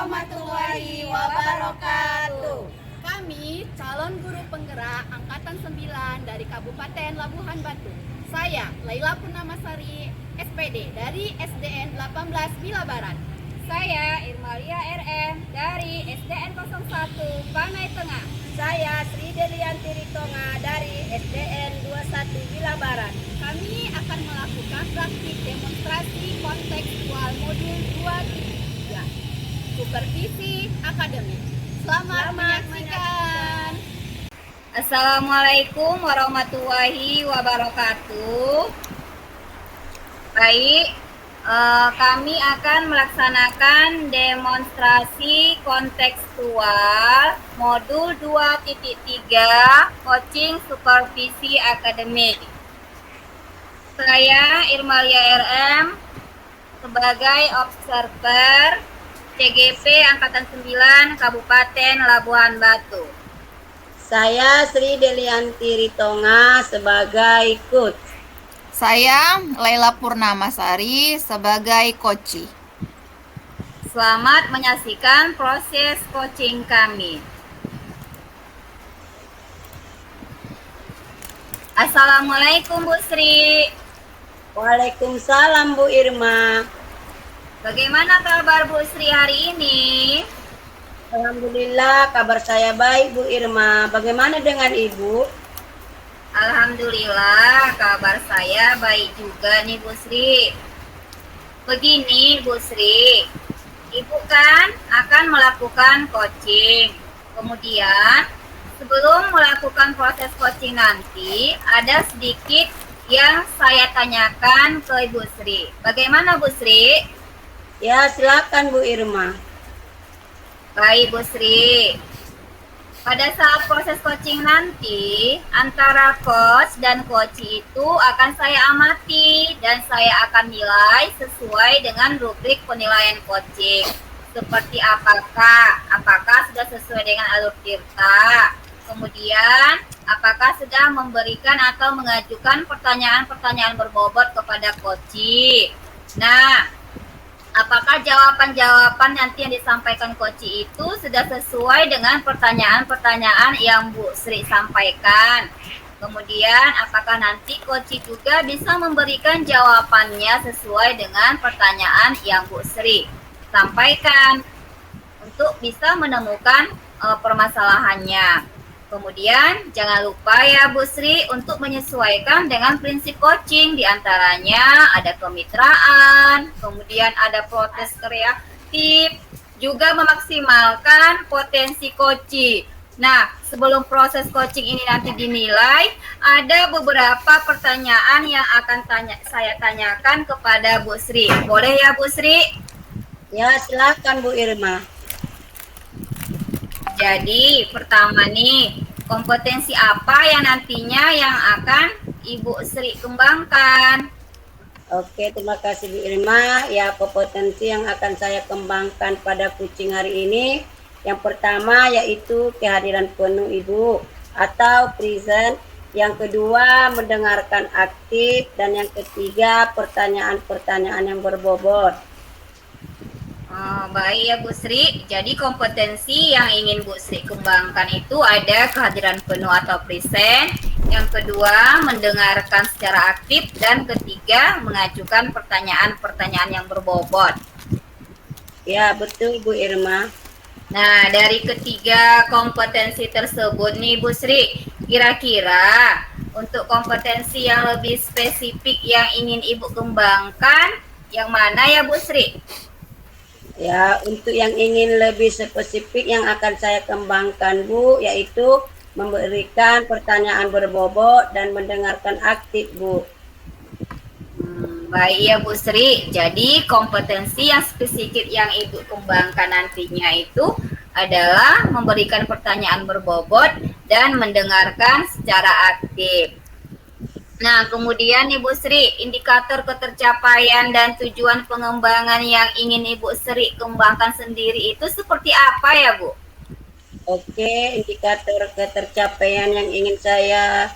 warahmatullahi wabarakatuh. Kami calon guru penggerak Angkatan 9 dari Kabupaten Labuhan Batu. Saya Laila Purnamasari, SPD dari SDN 18 Bila Barat. Saya Irmalia RM dari SDN 01 Panai Tengah. Saya Sri Delianti Ritonga dari SDN 21 Bila Barat. Kami akan melakukan praktik demonstrasi kontekstual modul 2.3 Supervisi Akademik. Selamat menyaksikan. Assalamualaikum warahmatullahi wabarakatuh. Baik, kami akan melaksanakan demonstrasi kontekstual modul 2.3 coaching supervisi akademik. Saya Irmalia RM sebagai observer CGP Angkatan 9 Kabupaten Labuhan Batu. Saya Sri Delianti Ritonga sebagai coach. Saya Laila Purnamasari sebagai coach. Selamat menyaksikan proses coaching kami. Assalamualaikum Bu Sri. Waalaikumsalam Bu Irma. Bagaimana kabar Bu Sri hari ini? Alhamdulillah kabar saya baik Bu Irma. Bagaimana dengan Ibu? Alhamdulillah kabar saya baik juga nih Bu Sri. Begini Bu Sri, Ibu kan akan melakukan coaching. Kemudian sebelum melakukan proses coaching nanti, ada sedikit yang saya tanyakan ke Ibu Sri. Bagaimana Bu Sri? Ya silakan Bu Irma. Baik Bu Sri. Pada saat proses coaching nanti, antara coach dan coachee itu akan saya amati dan saya akan nilai sesuai dengan rubrik penilaian coaching. Seperti apakah sudah sesuai dengan alur tirta, kemudian apakah sudah memberikan atau mengajukan pertanyaan-pertanyaan berbobot kepada coachee. Nah, apakah jawaban-jawaban nanti yang disampaikan coachee itu sudah sesuai dengan pertanyaan-pertanyaan yang Bu Sri sampaikan. Kemudian apakah nanti coachee juga bisa memberikan jawabannya sesuai dengan pertanyaan yang Bu Sri sampaikan untuk bisa menemukan permasalahannya. Kemudian jangan lupa ya Bu Sri untuk menyesuaikan dengan prinsip coaching, diantaranya ada kemitraan, kemudian ada protes kreatif, juga memaksimalkan potensi coaching. Nah, sebelum proses coaching ini nanti dinilai, ada beberapa pertanyaan yang akan saya tanyakan kepada Bu Sri. Boleh ya Bu Sri? Ya silakan Bu Irma. Jadi pertama nih, kompetensi apa yang nantinya yang akan Ibu Sri kembangkan? Oke, terima kasih Bu Irma. Ya, kompetensi yang akan saya kembangkan pada coaching hari ini, yang pertama yaitu kehadiran penuh Ibu atau present. Yang kedua, mendengarkan aktif. Dan yang ketiga, pertanyaan-pertanyaan yang berbobot. Baik ya Bu Sri, jadi kompetensi yang ingin Bu Sri kembangkan itu ada kehadiran penuh atau present, yang kedua mendengarkan secara aktif, dan ketiga mengajukan pertanyaan-pertanyaan yang berbobot. Ya betul Bu Irma. Nah, dari ketiga kompetensi tersebut nih Bu Sri, kira-kira untuk kompetensi yang lebih spesifik yang ingin Ibu kembangkan, yang mana ya Bu Sri? Ya, untuk yang ingin lebih spesifik yang akan saya kembangkan Bu, yaitu memberikan pertanyaan berbobot dan mendengarkan aktif Bu. Baik ya Bu Sri, jadi kompetensi yang spesifik yang Ibu kembangkan nantinya itu adalah memberikan pertanyaan berbobot dan mendengarkan secara aktif. Nah, kemudian Ibu Sri, indikator ketercapaian dan tujuan pengembangan yang ingin Ibu Sri kembangkan sendiri itu seperti apa ya Bu? Oke, indikator ketercapaian yang ingin saya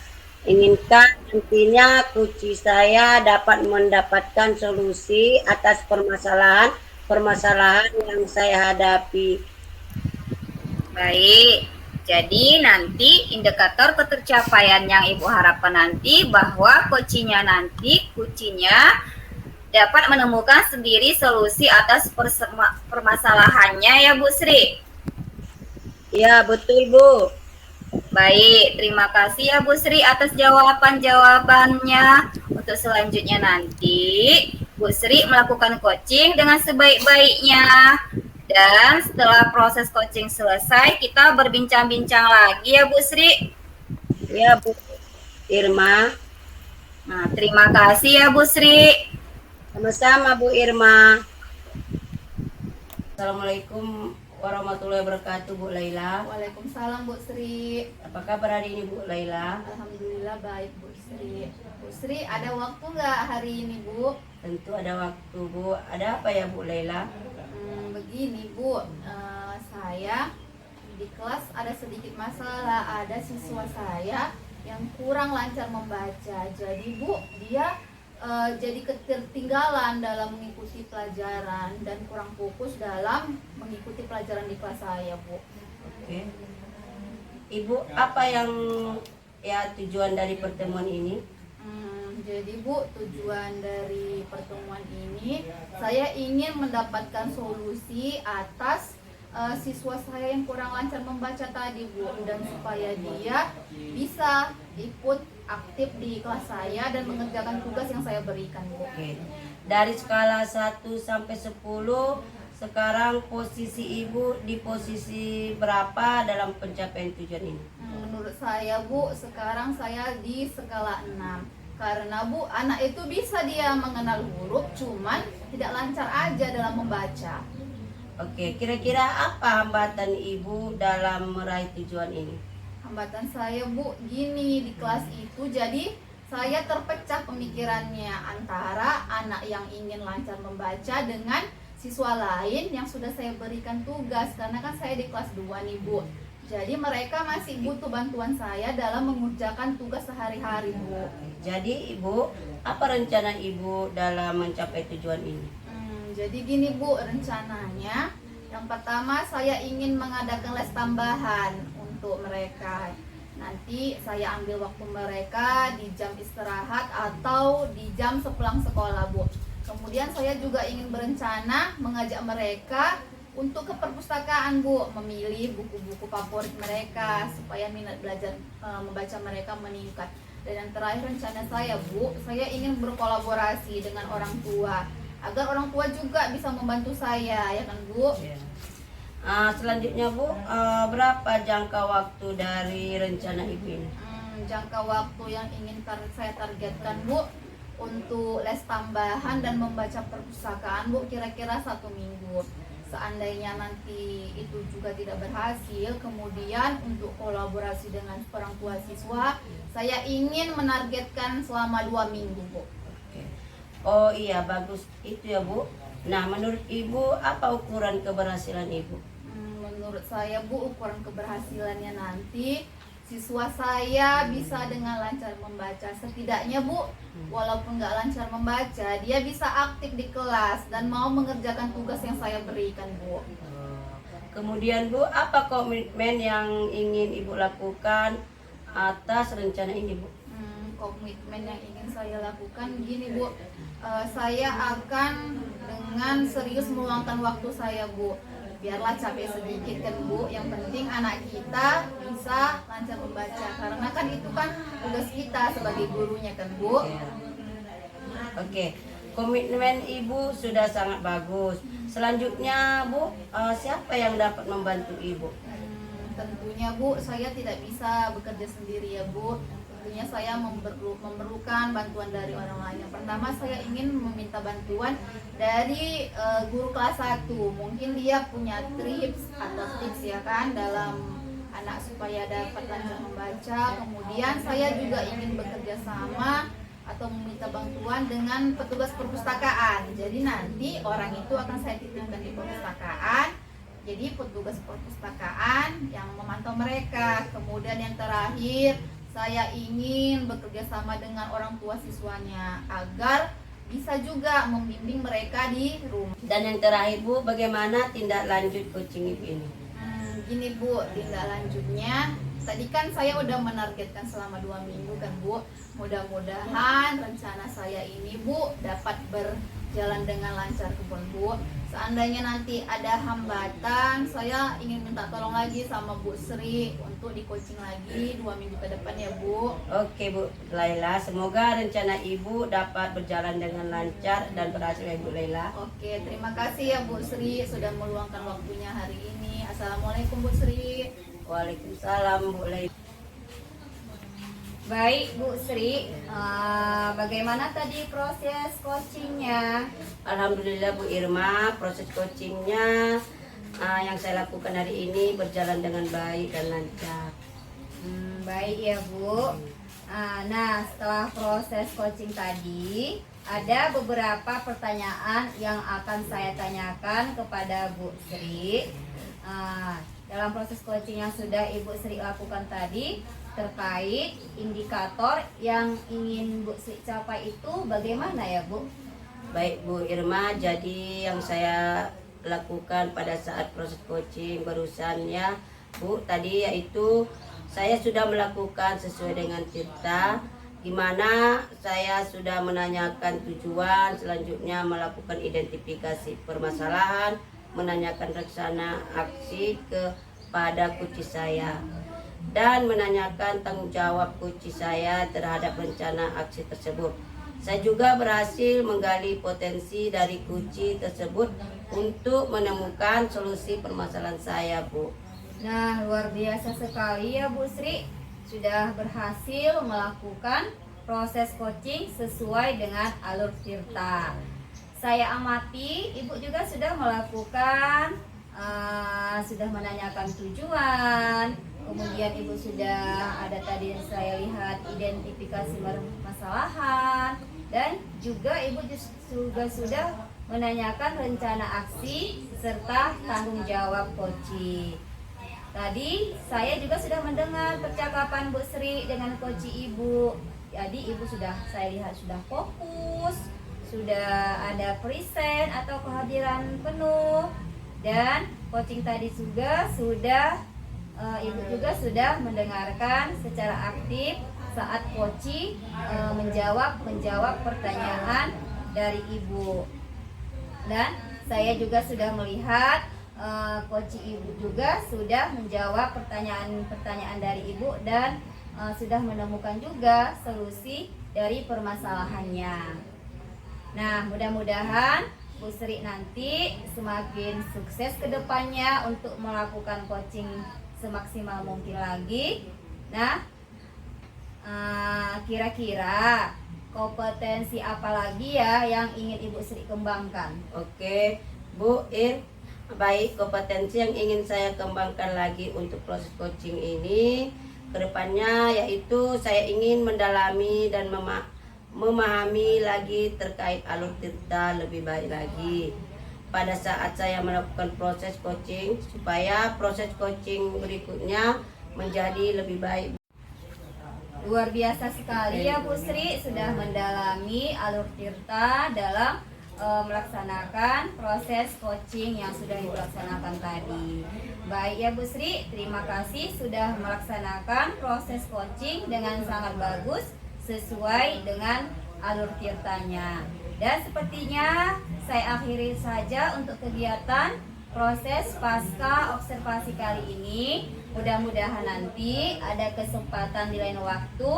inginkan nantinya coach saya dapat mendapatkan solusi atas permasalahan permasalahan yang saya hadapi. Baik, jadi nanti indikator ketercapaian yang Ibu harapkan nanti bahwa kucinya dapat menemukan sendiri solusi atas permasalahannya ya Bu Sri. Ya, betul Bu. Baik, terima kasih ya Bu Sri atas jawabannya. Untuk selanjutnya nanti Bu Sri melakukan coaching dengan sebaik-baiknya. Dan setelah proses coaching selesai, kita berbincang-bincang lagi ya Bu Sri. Ya Bu Irma. Nah, terima kasih ya Bu Sri. Sama-sama Bu Irma. Assalamualaikum warahmatullahi wabarakatuh Bu Laila. Waalaikumsalam Bu Sri. Apa kabar hari ini Bu Laila? Alhamdulillah baik Bu Sri. Bu Sri ada waktu nggak hari ini Bu? Tentu ada waktu Bu. Ada apa ya Bu Laila? Begini Bu, saya di kelas ada sedikit masalah. Ada siswa saya yang kurang lancar membaca. Jadi Bu, dia jadi ketertinggalan dalam mengikuti pelajaran dan kurang fokus dalam mengikuti pelajaran di kelas saya Bu. Oke. Ibu, apa yang tujuan dari pertemuan ini? Jadi Bu, tujuan dari pertemuan ini saya ingin mendapatkan solusi atas siswa saya yang kurang lancar membaca tadi Bu, dan supaya dia bisa ikut aktif di kelas saya dan mengerjakan tugas yang saya berikan Bu. Oke. Dari skala 1 sampai 10, sekarang posisi Ibu di posisi berapa dalam pencapaian tujuan ini? Menurut saya Bu, sekarang saya di skala 6. Karena Bu, anak itu bisa dia mengenal huruf, cuman tidak lancar aja dalam membaca. Oke, kira-kira apa hambatan Ibu dalam meraih tujuan ini? Hambatan saya Bu, gini, di kelas itu jadi saya terpecah pemikirannya antara anak yang ingin lancar membaca dengan siswa lain yang sudah saya berikan tugas. Karena kan saya di kelas 2 nih Bu, jadi mereka masih butuh bantuan saya dalam mengerjakan tugas sehari-hari Bu. Jadi Ibu, apa rencana Ibu dalam mencapai tujuan ini? Jadi gini Bu, rencananya yang pertama saya ingin mengadakan les tambahan untuk mereka. Nanti saya ambil waktu mereka di jam istirahat atau di jam sepulang sekolah Bu. Kemudian saya juga ingin berencana mengajak mereka untuk ke perpustakaan Bu, memilih buku-buku favorit mereka supaya minat belajar membaca mereka meningkat. Dan yang terakhir rencana saya Bu, saya ingin berkolaborasi dengan orang tua agar orang tua juga bisa membantu saya, ya kan Bu? Selanjutnya Bu, berapa jangka waktu dari rencana Ibu ini? Jangka waktu yang ingin saya targetkan Bu untuk les tambahan dan membaca perpustakaan Bu, kira-kira 1 minggu. Seandainya nanti itu juga tidak berhasil, kemudian untuk kolaborasi dengan orang tua siswa, saya ingin menargetkan selama 2 minggu Bu. Oh iya, bagus itu ya Bu. Nah, menurut Ibu apa ukuran keberhasilan Ibu? Menurut saya Bu, ukuran keberhasilannya nanti siswa saya bisa dengan lancar membaca. Setidaknya Bu, walaupun nggak lancar membaca, dia bisa aktif di kelas dan mau mengerjakan tugas yang saya berikan Bu. Kemudian Bu, apa komitmen yang ingin Ibu lakukan atas rencana ini Bu? Komitmen yang ingin saya lakukan gini Bu, saya akan dengan serius meluangkan waktu saya Bu. Biarlah capek sedikit kan Bu, yang penting anak kita bisa lancar membaca, karena kan itu kan tugas kita sebagai gurunya kan Bu. Oke, komitmen Ibu sudah sangat bagus. Selanjutnya Bu, siapa yang dapat membantu Ibu? Tentunya Bu, saya tidak bisa bekerja sendiri ya Bu. Tentunya saya memerlukan bantuan dari orang lain. Yang pertama saya ingin meminta bantuan dari guru kelas 1. Mungkin dia punya tips atau tips ya kan dalam anak supaya dapat lancar membaca. Kemudian saya juga ingin bekerja sama atau meminta bantuan dengan petugas perpustakaan. Jadi nanti orang itu akan saya titipkan di perpustakaan. Jadi petugas perpustakaan yang memantau mereka. Kemudian yang terakhir, saya ingin bekerja sama dengan orang tua siswanya agar bisa juga membimbing mereka di rumah. Dan yang terakhir Bu, bagaimana tindak lanjut coaching Ibu ini? Gini Bu, tindak lanjutnya tadi kan saya udah menargetkan selama 2 minggu kan Bu. Mudah-mudahan rencana saya ini Bu dapat berjalan dengan lancar pun Bu. Seandainya nanti ada hambatan, saya ingin minta tolong lagi sama Bu Sri untuk di coaching lagi 2 minggu ke depan ya Bu. Oke Bu Laila, semoga rencana Ibu dapat berjalan dengan lancar dan berhasil ya Bu Laila. Oke, terima kasih ya Bu Sri sudah meluangkan waktunya hari ini. Assalamualaikum Bu Sri. Waalaikumsalam Bu Laila. Baik Bu Sri, bagaimana tadi proses coachingnya? Alhamdulillah Bu Irma, proses coachingnya yang saya lakukan hari ini berjalan dengan baik dan lancar. Baik ya Bu. Nah, setelah proses coaching tadi, ada beberapa pertanyaan yang akan saya tanyakan kepada Bu Sri. Dalam proses coaching yang sudah Ibu Sri lakukan tadi, terkait indikator yang ingin Bu Sri capai itu bagaimana ya Bu? Baik Bu Irma, jadi yang saya lakukan pada saat proses coaching barusan ya Bu, tadi yaitu saya sudah melakukan sesuai dengan Tirta, di mana saya sudah menanyakan tujuan, selanjutnya melakukan identifikasi permasalahan, menanyakan rencana aksi kepada coach saya, dan menanyakan tanggung jawab coach saya terhadap rencana aksi tersebut. Saya juga berhasil menggali potensi dari coach tersebut untuk menemukan solusi permasalahan saya Bu. Nah, luar biasa sekali ya Bu Sri, sudah berhasil melakukan proses coaching sesuai dengan alur Tirta. Saya amati Ibu juga sudah melakukan, sudah menanyakan tujuan, kemudian Ibu sudah ada tadi saya lihat identifikasi permasalahan, dan juga Ibu juga sudah menanyakan rencana aksi serta tanggung jawab coaching. Tadi saya juga sudah mendengar percakapan Bu Sri dengan coach Ibu. Jadi Ibu sudah, saya lihat sudah fokus, sudah ada present atau kehadiran penuh, dan coaching tadi juga sudah Ibu juga sudah mendengarkan secara aktif saat coaching menjawab pertanyaan dari Ibu. Dan saya juga sudah melihat coach Ibu juga sudah menjawab pertanyaan dari Ibu dan sudah menemukan juga solusi dari permasalahannya. Nah, mudah-mudahan Bu Sri nanti semakin sukses ke depannya untuk melakukan coaching semaksimal mungkin lagi. Nah, kira-kira kompetensi apa lagi ya yang ingin Ibu Sri kembangkan? Oke Bu Ir, baik, kompetensi yang ingin saya kembangkan lagi untuk proses coaching ini kedepannya yaitu saya ingin mendalami dan memahami lagi terkait alur Tirta lebih baik lagi pada saat saya melakukan proses coaching, supaya proses coaching berikutnya menjadi lebih baik. Luar biasa sekali ya Bu Sri, sudah mendalami alur Tirta dalam melaksanakan proses coaching yang sudah dilaksanakan tadi. Baik ya Bu Sri, terima kasih sudah melaksanakan proses coaching dengan sangat bagus sesuai dengan alur Tirtanya. Dan sepertinya saya akhiri saja untuk kegiatan proses pasca observasi kali ini. Mudah-mudahan nanti ada kesempatan di lain waktu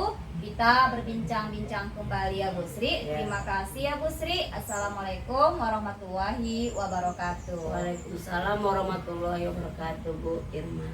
kita berbincang-bincang kembali ya Bu Sri. Terima kasih ya Bu Sri. Assalamualaikum warahmatullahi wabarakatuh. Waalaikumsalam warahmatullahi wabarakatuh Bu Irma.